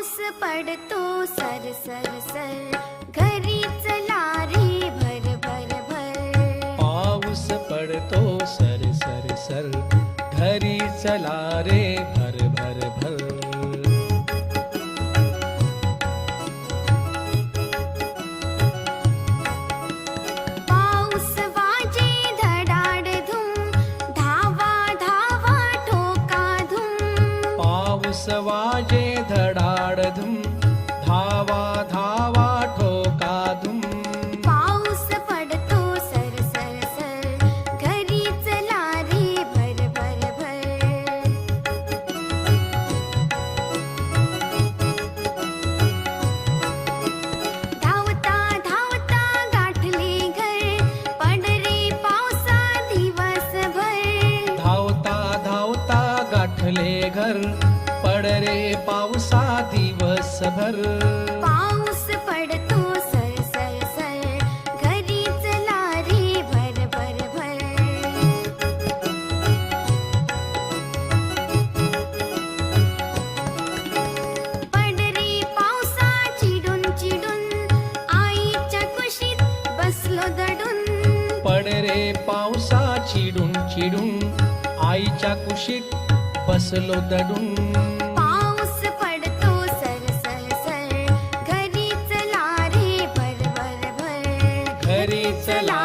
पाऊस पडतो sir sir sir, घरी चला रे भर भर भर. पाऊस पडतो सर सर सर, घरी चला रे भर भर भर. पाऊस वाजे धडाडधूम, धावा धावा ठोका धूम. पाऊस वाजे धडाडधूम, धावा धावा ठोका धूम. पाऊस पडतो सर सर सर, घरी चला रे भर भर भर. धावता धावता गाठले घर, पड रे पावसा दिवसभर. धावता धावता गाठले घर, पड रे पावसा दिवसभर. पाऊस पडतो सर सर सर, घरी चला रे भर भर भर. पड रे पावसा चिडून चिडून, आईच्या कुशीत बसलो दडून. पड रे पावसा चिडून चिडून, आईच्या कुशीत बसलो दडून. पाऊस पडतो सर सर सर, घरी चला रे भर भर भर. घरी चला